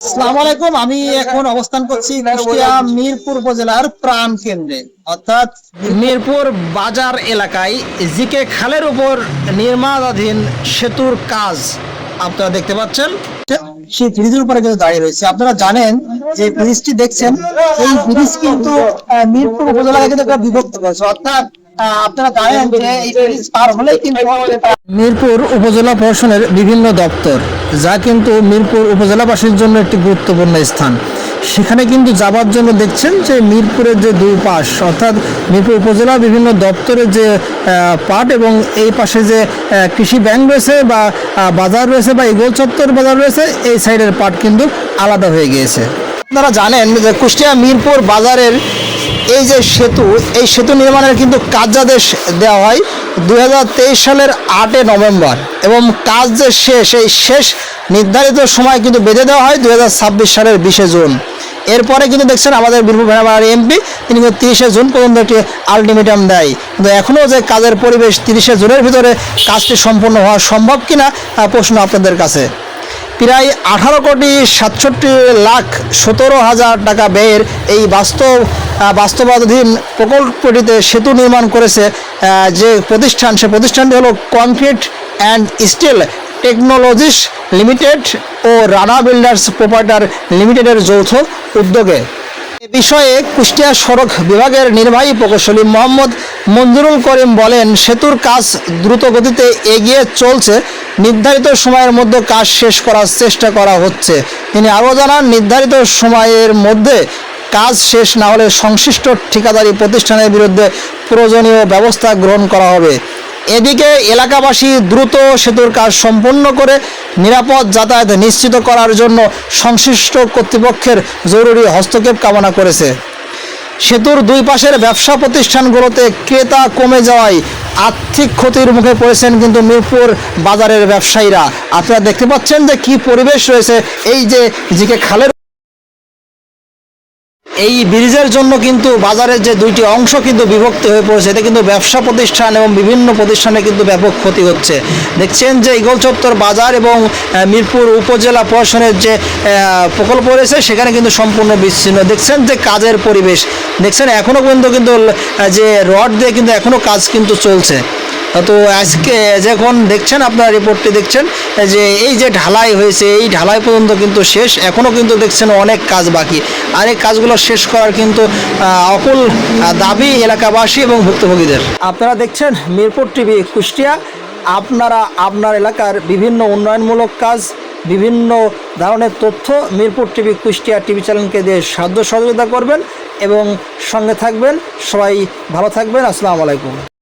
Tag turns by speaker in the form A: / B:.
A: আসসালামু আলাইকুম। আমি এখন অবস্থান করছি কুষ্টিয়া মিরপুর উপজেলার প্রাণ কেন্দ্রে অর্থাৎ মিরপুর বাজার এলাকায় জিকে খালের উপর নির্মাণাধীন সেতুর কাজ আপনারা দেখতে পাচ্ছেন। সেই ব্রিজের উপরে কিন্তু দাঁড়িয়ে রয়েছে। আপনারা জানেন যে ব্রিজটি দেখছেন, এই ব্রিজ কিন্তু মিরপুর উপজেলাকে কিন্তু একটা বিভক্ত করেছে। অর্থাৎ আপনারা জানেন যে এই ব্রিজ পার হলেই কিন্তু মিরপুর উপজেলা প্রশাসনের বিভিন্ন দপ্তর, যা কিন্তু মিরপুর উপজেলাবাসীর জন্য একটি গুরুত্বপূর্ণ স্থান। সেখানে কিন্তু যাবার জন্য দেখছেন যে মিরপুরের যে দুই পাশ, অর্থাৎ মিরপুর উপজেলা বিভিন্ন দপ্তরের যে পাট এবং এই পাশে যে কৃষি ব্যাংক রয়েছে বা বাজার রয়েছে বা ইগল চত্বর বাজার রয়েছে, এই সাইডের পাট কিন্তু আলাদা হয়ে গিয়েছে। আপনারা জানেন যে কুষ্টিয়া মিরপুর বাজারের এই যে সেতু, এই সেতু নির্মাণের কিন্তু কার্যাদেশ দেওয়া হয় 2023 সালের 8 নভেম্বর এবং কাজ যে শেষ, এই শেষ নির্ধারিত সময় কিন্তু বেঁধে দেওয়া হয় 2026 সালের 20 জুন। এরপরে কিন্তু দেখছেন আমাদের মিরপুর ভেড়ামারার এমপি তিনি কিন্তু 30 জুন পর্যন্ত একটি আলটিমেটাম দেয়। কিন্তু এখনও যে কাজের পরিবেশ 30 জুনের ভিতরে কাজটি সম্পন্ন হওয়া সম্ভব কিনা প্রশ্ন আপনাদের কাছে। প্রায় 18,67,17,000 টাকা ব্যয়ের এই বাস্তবাধীন প্রকল্পটিতে সেতু নির্মাণ করেছে যে প্রতিষ্ঠান, সে প্রতিষ্ঠানটি হলো concrete and steel technologies limited ও রানা বিল্ডার্স প্রোপাইটার লিমিটেডের যৌথ উদ্যোগে। এ বিষয়ে কুষ্টিয়া সড়ক বিভাগের নির্বাহী প্রকৌশলী মোহাম্মদ মঞ্জুরুল করিম বলেন, সেতুর কাজ দ্রুত গতিতে এগিয়ে চলছে, নির্ধারিত সময়ের মধ্যে কাজ শেষ করার চেষ্টা করা হচ্ছে। তিনি আরও জানান, নির্ধারিত সময়ের মধ্যে কাজ শেষ না হলে সংশ্লিষ্ট ঠিকাদারি প্রতিষ্ঠানের বিরুদ্ধে প্রয়োজনীয় ব্যবস্থা গ্রহণ করা হবে। এদিকে এলাকাবাসী দ্রুত সেতুর কাজ সম্পন্ন করে নিরাপদ যাতায়াত নিশ্চিত করার জন্য সংশ্লিষ্ট কর্তৃপক্ষের জরুরি হস্তক্ষেপ কামনা করেছে। সেতুর দুই পাশের ব্যবসা প্রতিষ্ঠানগুলোতে ক্রেতা কমে যাওয়ায় আর্থিক ক্ষতির মুখে পড়েছেন কিন্তু মিরপুর বাজারের ব্যবসায়ীরা। আপনারা দেখতে পাচ্ছেন যে কি পরিবেশ রয়েছে। এই যে জিকে খালের এই ব্রিজের জন্য কিন্তু বাজারের যে দুইটি অংশ কিন্তু বিভক্ত হয়ে পড়েছে। এতে কিন্তু ব্যবসা প্রতিষ্ঠান এবং বিভিন্ন প্রতিষ্ঠানে কিন্তু ব্যাপক ক্ষতি হচ্ছে। দেখছেন যে ইগল চত্বর বাজার এবং মিরপুর উপজেলা প্রশাসনের যে প্রকল্প রয়েছে সেখানে কিন্তু সম্পূর্ণ বিচ্ছিন্ন। দেখছেন যে কাজের পরিবেশ, দেখছেন এখনও পর্যন্ত কিন্তু যে রড দিয়ে কিন্তু এখনও কাজ কিন্তু চলছে। তো আজকে যখন দেখছেন আপনারা রিপোর্টটি দেখছেন যে এই যে ঢালাই হয়েছে, এই ঢালাই পর্যন্ত কিন্তু শেষ, এখনও কিন্তু দেখছেন অনেক কাজ বাকি। আর এই কাজগুলো শেষ করার কিন্তু অকুল দাবি এলাকাবাসী এবং ভুক্তভোগীদের। আপনারা দেখছেন মিরপুর টিভি কুষ্টিয়া। আপনারা আপনার এলাকার বিভিন্ন উন্নয়নমূলক কাজ, বিভিন্ন ধরনের তথ্য মিরপুর টিভি কুষ্টিয়া টিভি চ্যানেলকে দিয়ে সাহায্য সহযোগিতা করবেন এবং সঙ্গে থাকবেন। সবাই ভালো থাকবেন। আসসালামু আলাইকুম।